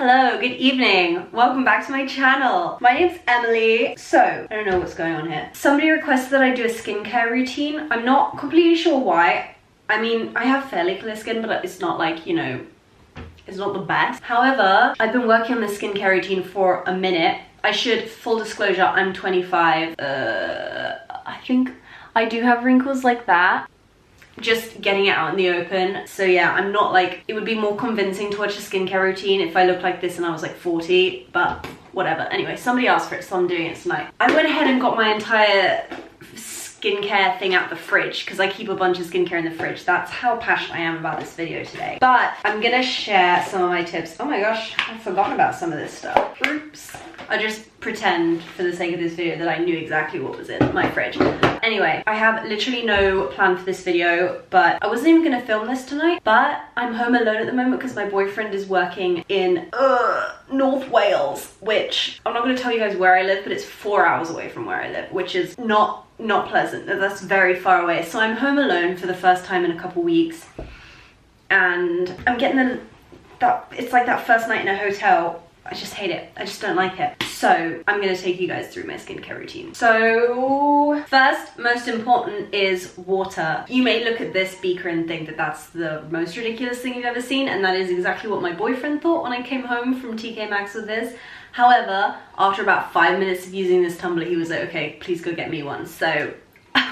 Hello, good evening. Welcome back to my channel. My name's Emily. So, I don't know what's going on here. Somebody requested that I do a skincare routine. I'm not completely sure why. I mean, I have fairly clear skin, but it's not like, you know, it's not the best. However, I've been working on this skincare routine for a minute. I should, full disclosure, I'm 25. I think I do have wrinkles like that. Just getting it out in the open. So yeah, I'm not like, it would be more convincing to watch a skincare routine if I looked like this and I was like 40, but whatever. Anyway, somebody asked for it, so I'm doing it tonight. I went ahead and got my entire skincare thing out the fridge because I keep a bunch of skincare in the fridge. That's how passionate I am about this video today. But I'm gonna share some of my tips. Oh my gosh, I've forgotten about some of this stuff. Oops. I'll just pretend for the sake of this video that I knew exactly what was in my fridge. Anyway, I have literally no plan for this video, but I wasn't even gonna film this tonight, but I'm home alone at the moment because my boyfriend is working in North Wales, which I'm not gonna tell you guys where I live, but it's 4 hours away from where I live, which is not pleasant. That's very far away. So I'm home alone for the first time in a couple weeks, and I'm getting it's like that first night in a hotel. I just hate it. I just don't like it. So I'm gonna take you guys through my skincare routine. So first, most important is water. You may look at this beaker and think that that's the most ridiculous thing you've ever seen, and that is exactly what my boyfriend thought when I came home from TK Maxx with this. However, after about 5 minutes of using this tumbler, he was like, okay, please go get me one. So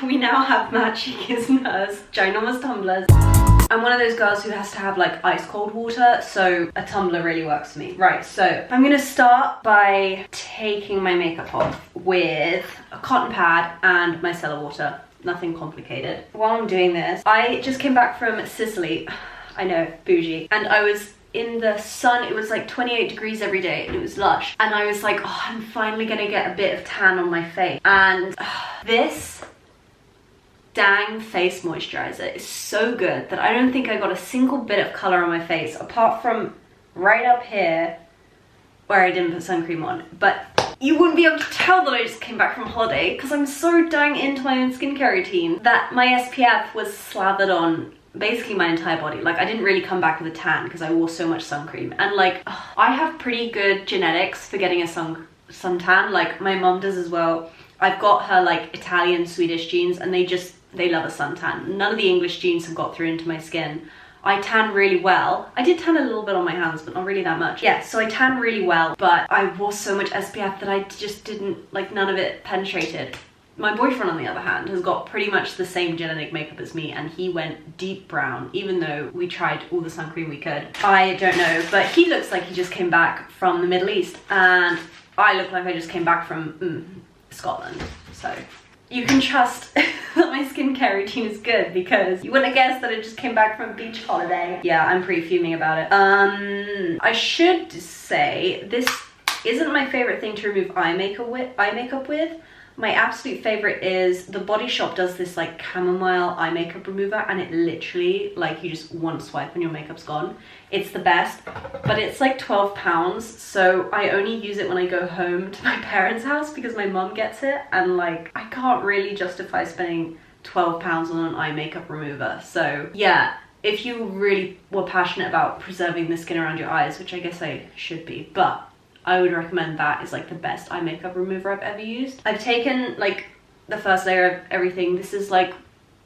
we now have matching his and hers ginormous tumblers. I'm one of those girls who has to have like ice cold water, so a tumbler really works for me. Right, so I'm gonna start by taking my makeup off with a cotton pad and micellar water. Nothing complicated. While I'm doing this, I just came back from Sicily. I know, bougie. And I was in the sun. It was like 28 degrees every day and it was lush. And I was like, oh, I'm finally gonna get a bit of tan on my face. And this dang face moisturizer is so good that I don't think I got a single bit of color on my face apart from right up here where I didn't put sun cream on. But you wouldn't be able to tell that I just came back from holiday because I'm so dang into my own skincare routine that my SPF was slathered on basically my entire body. Like, I didn't really come back with a tan because I wore so much sun cream, and like I have pretty good genetics for getting a suntan. Like my mom does as well. I've got her like Italian Swedish genes, and they love a suntan. None of the English genes have got through into my skin. I tan really well. I did tan a little bit on my hands, but not really that much. Yeah, so I tan really well, but I wore so much SPF that I just didn't, like, none of it penetrated. My boyfriend, on the other hand, has got pretty much the same genetic makeup as me, and he went deep brown, even though we tried all the sun cream we could. I don't know, but he looks like he just came back from the Middle East, and I look like I just came back from Scotland. So you can trust that my skincare routine is good because you wouldn't have guessed that I just came back from a beach holiday. Yeah, I'm pretty fuming about it. I should say this isn't my favorite thing to remove eye makeup with. My absolute favorite is The Body Shop does this like chamomile eye makeup remover, and it literally, like, you just one swipe and your makeup's gone. It's the best, but it's like £12, so I only use it when I go home to my parents' house because my mum gets it, and like I can't really justify spending £12 on an eye makeup remover. So yeah, if you really were passionate about preserving the skin around your eyes, which I guess I should be, but I would recommend that is like the best eye makeup remover I've ever used. I've taken like the first layer of everything. This is like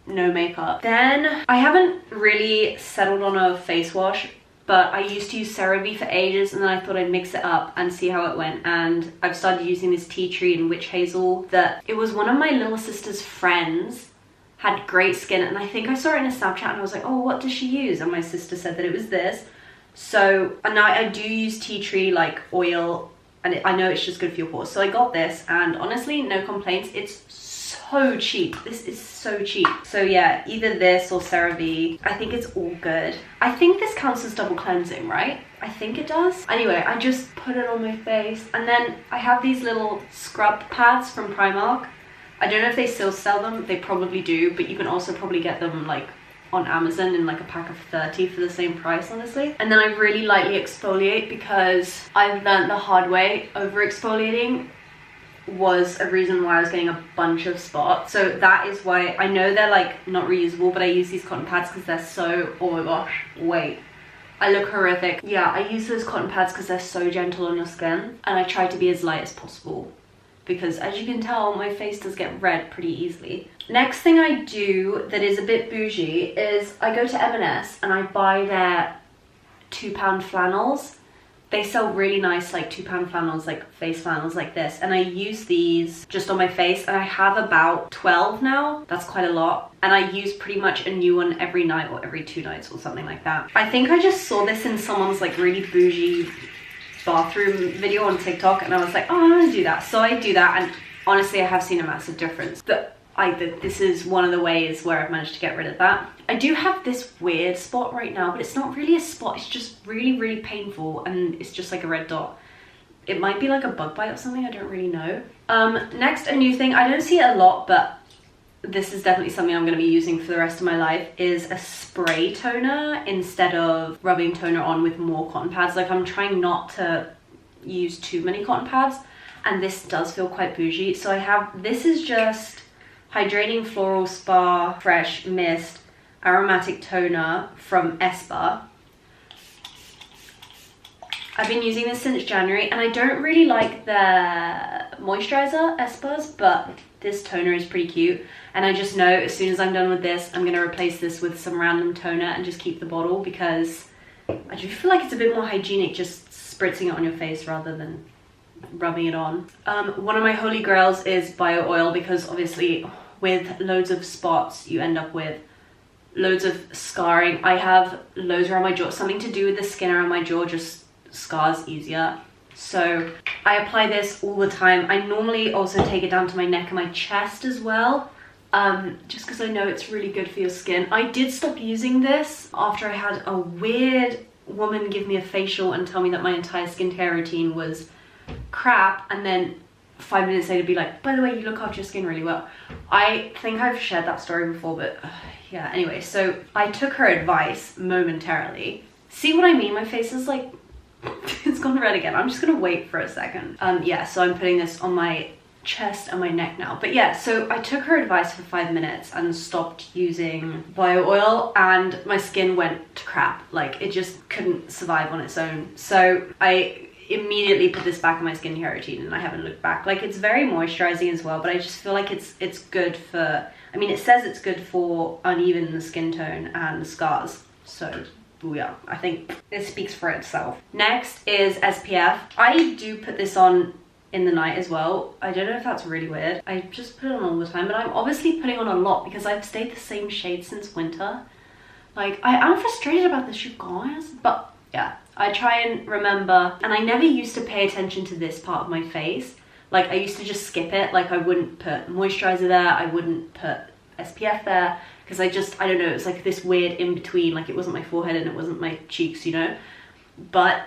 no makeup. Then I haven't really settled on a face wash, but I used to use CeraVe for ages, and then I thought I'd mix it up and see how it went. And I've started using this tea tree and witch hazel that it was one of my little sister's friends had great skin, and I think I saw it in a Snapchat and I was like, oh, what does she use? And my sister said that it was this. So, and now I do use tea tree like oil, and I know it's just good for your pores. So I got this, and honestly, no complaints. It's so cheap. This is so cheap. So yeah, either this or CeraVe. I think it's all good. I think this counts as double cleansing, right? I think it does. Anyway, I just put it on my face, and then I have these little scrub pads from Primark. I don't know if they still sell them. They probably do, but you can also probably get them like on Amazon in like a pack of 30 for the same price, honestly. And then I really lightly exfoliate because I've learned the hard way over exfoliating was a reason why I was getting a bunch of spots. So that is why I know they're like not reusable, but I use these cotton pads because they're so, oh my gosh, wait. I look horrific. Yeah, I use those cotton pads because they're so gentle on your skin, and I try to be as light as possible because, as you can tell, my face does get red pretty easily. Next thing I do that is a bit bougie is I go to M&S and I buy their £2 flannels. They sell really nice like £2 flannels, like face flannels like this, and I use these just on my face, and I have about 12 now. That's quite a lot, and I use pretty much a new one every night or every 2 nights or something like that. I think I just saw this in someone's like really bougie bathroom video on TikTok, and I was like, oh, I want to do that. So I do that, and honestly I have seen a massive difference. This is one of the ways where I've managed to get rid of that. I do have this weird spot right now, but it's not really a spot, it's just really, really painful, and it's just like a red dot. It might be like a bug bite or something, I don't really know. Next, a new thing, I don't see it a lot, but this is definitely something I'm going to be using for the rest of my life, is a spray toner instead of rubbing toner on with more cotton pads. Like, I'm trying not to use too many cotton pads, and this does feel quite bougie. So I have, this is just Hydrating Floral Spa Fresh Mist Aromatic Toner from Espa. I've been using this since January, and I don't really like the moisturizer, Espa's, but this toner is pretty cute. And I just know as soon as I'm done with this, I'm going to replace this with some random toner and just keep the bottle, because I do feel like it's a bit more hygienic just spritzing it on your face rather than rubbing it on. One of my holy grails is bio oil, because obviously with loads of spots you end up with loads of scarring. I have loads around my jaw. Something to do with the skin around my jaw just scars easier. So I apply this all the time. I normally also take it down to my neck and my chest as well, just because I know it's really good for your skin. I did stop using this after I had a weird woman give me a facial and tell me that my entire skincare routine was crap, and then 5 minutes later be like, by the way, you look after your skin really well. I think I've shared that story before, but yeah, anyway, so I took her advice momentarily. See what I mean? My face is like, it's gone red again. I'm just gonna wait for a second. Yeah, so I'm putting this on my chest and my neck now. But yeah, so I took her advice for 5 minutes and stopped using bio oil, and my skin went to crap. Like, it just couldn't survive on its own. So I immediately put this back in my skincare routine, and I haven't looked back. Like, it's very moisturizing as well, but I just feel like it's good for, I mean, it says it's good for uneven skin tone and scars. So yeah, I think it speaks for itself. Next is SPF. I do put this on in the night as well. I don't know if that's really weird. I just put it on all the time, but I'm obviously putting on a lot because I've stayed the same shade since winter. Like, I'm frustrated about this, you guys, but yeah, I try and remember. And I never used to pay attention to this part of my face. Like, I used to just skip it. Like, I wouldn't put moisturizer there, I wouldn't put SPF there, because I don't know, it's like this weird in between. Like, it wasn't my forehead and it wasn't my cheeks, you know. But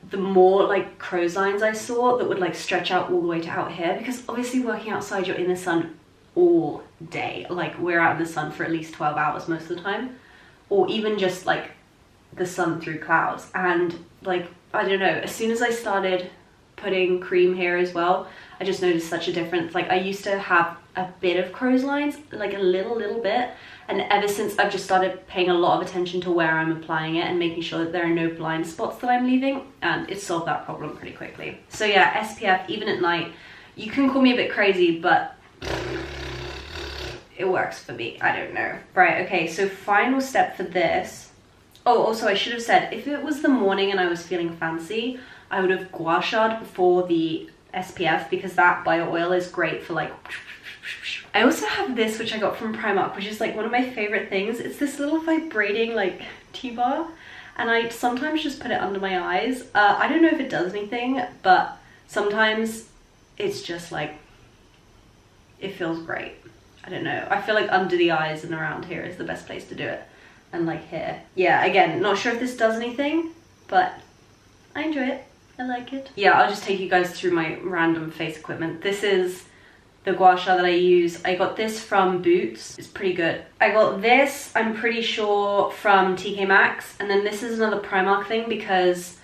the more like crow's lines I saw that would like stretch out all the way to out here, because obviously working outside, you're in the sun all day. Like, we're out in the sun for at least 12 hours most of the time, or even just like the sun through clouds. And like, I don't know, as soon as I started putting cream here as well, I just noticed such a difference. Like, I used to have a bit of crow's lines, like a little bit, and ever since I've just started paying a lot of attention to where I'm applying it and making sure that there are no blind spots that I'm leaving, and it solved that problem pretty quickly. So yeah, SPF even at night. You can call me a bit crazy, but it works for me. I don't know. Right, okay, so final step for this. Oh, also I should have said, if it was the morning and I was feeling fancy, I would have gua sha'd before the SPF, because that bio oil is great for like. I also have this, which I got from Primark, which is like one of my favorite things. It's this little vibrating like T-bar, and I sometimes just put it under my eyes. I don't know if it does anything, but sometimes it's just like, it feels great. I don't know. I feel like under the eyes and around here is the best place to do it. And like here. Yeah, again, not sure if this does anything, but I enjoy it. I like it. Yeah, I'll just take you guys through my random face equipment. This is the gua sha that I use. I got this from Boots. It's pretty good. I got this, I'm pretty sure, from TK Maxx. And then this is another Primark thing, because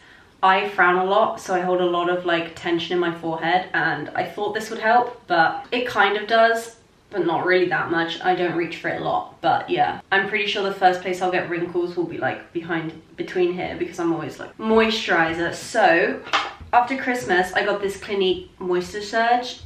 I frown a lot, so I hold a lot of like tension in my forehead, and I thought this would help, but it kind of does. but not really that much. I don't reach for it a lot, but yeah. I'm pretty sure the first place I'll get wrinkles will be like between here, because I'm always like moisturizer. So after Christmas, I got this Clinique Moisture Surge,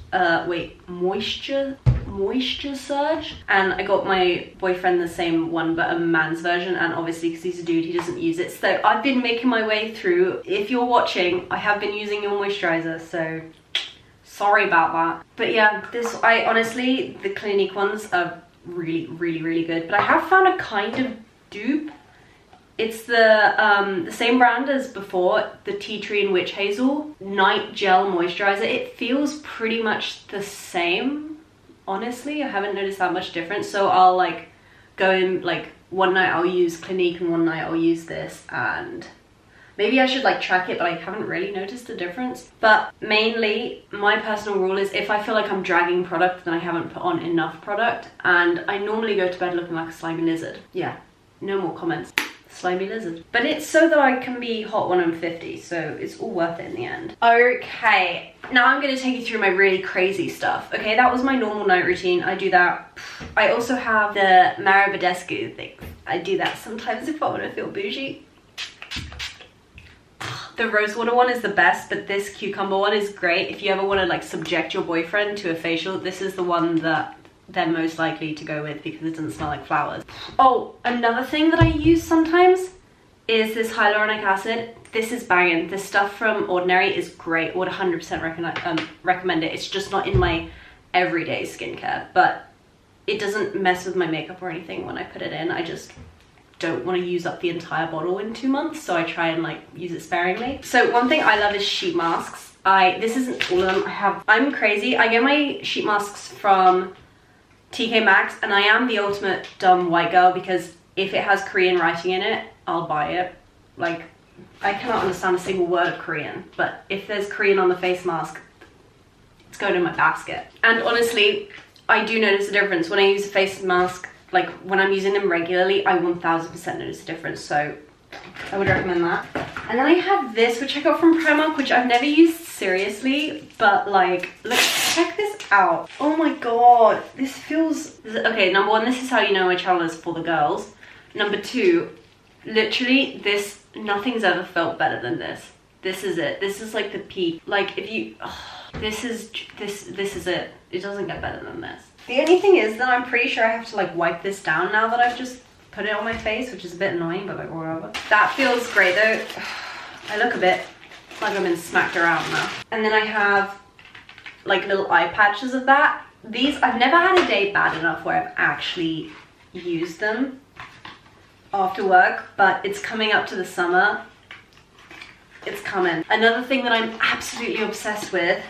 Moisture Surge, and I got my boyfriend the same one, but a man's version, and obviously because he's a dude, he doesn't use it. So I've been making my way through. If you're watching, I have been using your moisturizer, so sorry about that. But yeah, I honestly, the Clinique ones are really, really, really good, but I have found a kind of dupe. It's the same brand as before, the Tea Tree and Witch Hazel Night Gel Moisturizer. It feels pretty much the same, honestly. I haven't noticed that much difference. So I'll like go in, like one night I'll use Clinique and one night I'll use this, and maybe I should like track it, but I haven't really noticed a difference. But mainly my personal rule is if I feel like I'm dragging product, then I haven't put on enough product, and I normally go to bed looking like a slimy lizard. Yeah, no more comments. Slimy lizard. But it's so that I can be hot when I'm 50, so it's all worth it in the end. Okay, now I'm going to take you through my really crazy stuff. Okay, that was my normal night routine. I do that. I also have the Marabadescu thing. I do that sometimes if I want to feel bougie. The rosewater one is the best, but this cucumber one is great. If you ever want to like subject your boyfriend to a facial, this is the one that they're most likely to go with because it doesn't smell like flowers. Oh, another thing that I use sometimes is this hyaluronic acid. This is banging. This stuff from Ordinary is great. Would 100% recommend it. It's just not in my everyday skincare, but it doesn't mess with my makeup or anything when I put it in. I just don't want to use up the entire bottle in 2 months, so I try and like use it sparingly. So one thing I love is sheet masks. This isn't all of them. I'm crazy. I get my sheet masks from TK Maxx, and I am the ultimate dumb white girl because if it has Korean writing in it, I'll buy it. Like, I cannot understand a single word of Korean, but if there's Korean on the face mask, it's going in my basket. And honestly, I do notice a difference when I use a face mask. Like when I'm using them regularly, I 1000% notice a difference, so I would recommend that. And then I have this, which I got from Primark, which I've never used seriously, but like, look, check this out. Oh my god, this feels... Okay, number one, this is how you know my channel is for the girls. Number two, literally, nothing's ever felt better than this. This is it. This is like the peak. Like if you... this is it. It doesn't get better than this. The only thing is that I'm pretty sure I have to like wipe this down now that I've just put it on my face, which is a bit annoying, but like whatever. That feels great though. I look a bit like I've been smacked around now. And then I have like little eye patches of that. These, I've never had a day bad enough where I've actually used them after work, but it's coming up to the summer. It's coming. Another thing that I'm absolutely obsessed with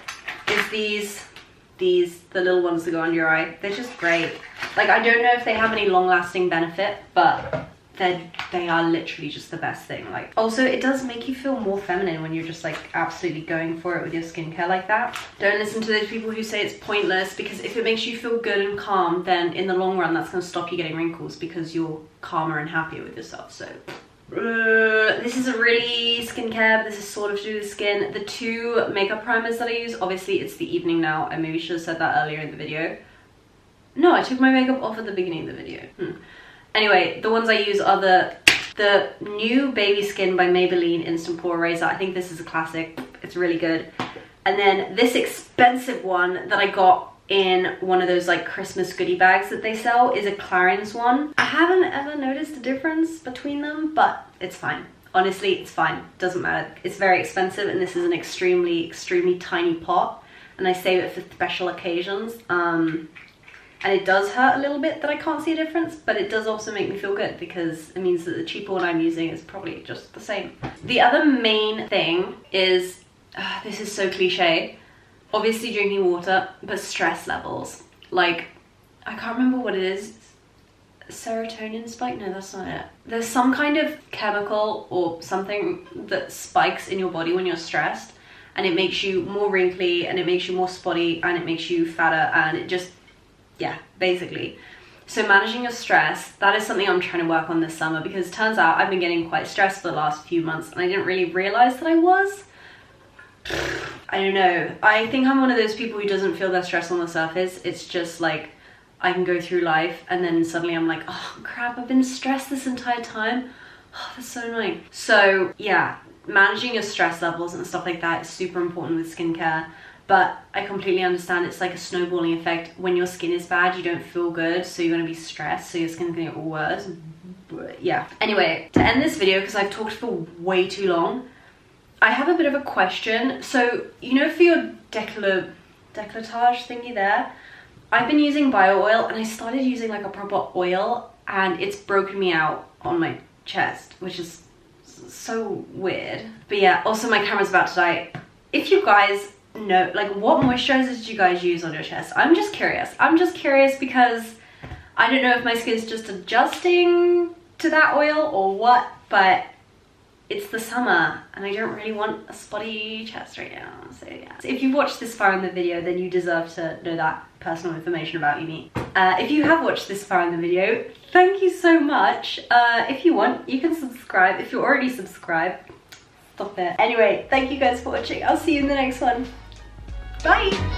is the little ones that go under your eye. They're just great. Like, I don't know if they have any long-lasting benefit, but they are literally just the best thing. Like, also, it does make you feel more feminine when you're just like absolutely going for it with your skincare like that. Don't listen to those people who say it's pointless, because if it makes you feel good and calm, then in the long run, that's going to stop you getting wrinkles because you're calmer and happier with yourself. So this is a really skincare, but this is sort of to do with skin. The two makeup primers that I use, obviously it's the evening now. I maybe should have said that earlier in the video. No, I took my makeup off at the beginning of the video. Anyway, the ones I use are the new Baby Skin by Maybelline Instant Pore Eraser. I think this is a classic. It's really good. And then this expensive one that I got in one of those like Christmas goodie bags that they sell is a Clarins one. I haven't ever noticed a difference between them, but it's fine. Honestly, it's fine. Doesn't matter. It's very expensive, and this is an extremely, extremely tiny pot, and I save it for special occasions. And it does hurt a little bit that I can't see a difference, but it does also make me feel good because it means that the cheaper one I'm using is probably just the same. The other main thing is, this is so cliche, obviously drinking water, but stress levels. Like, I can't remember what it is. Serotonin spike? No, that's not it. There's some kind of chemical or something that spikes in your body when you're stressed, and it makes you more wrinkly, and it makes you more spotty, and it makes you fatter, and it just, yeah, basically. So managing your stress, that is something I'm trying to work on this summer, because it turns out I've been getting quite stressed for the last few months, and I didn't really realize that I was. I don't know. I think I'm one of those people who doesn't feel their stress on the surface. It's just like I can go through life and then suddenly I'm like, oh crap, I've been stressed this entire time. Oh, that's so annoying. So yeah, managing your stress levels and stuff like that is super important with skincare. But I completely understand it's like a snowballing effect. When your skin is bad, you don't feel good, so you're gonna be stressed, so your skin's gonna get worse. But yeah. Anyway, to end this video, because I've talked for way too long, I have a bit of a question. So, you know, for your décolletage thingy there, I've been using bio oil, and I started using like a proper oil, and it's broken me out on my chest, which is so weird. But yeah, also my camera's about to die. If you guys know, like, what moisturizers did you guys use on your chest? I'm just curious. I'm just curious because I don't know if my skin's just adjusting to that oil or what, but it's the summer and I don't really want a spotty chest right now, so yeah. So if you've watched this far in the video, then you deserve to know that personal information about me. If you have watched this far in the video, thank you so much. If you want, you can subscribe. If you're already subscribed, stop it. Anyway, thank you guys for watching. I'll see you in the next one. Bye!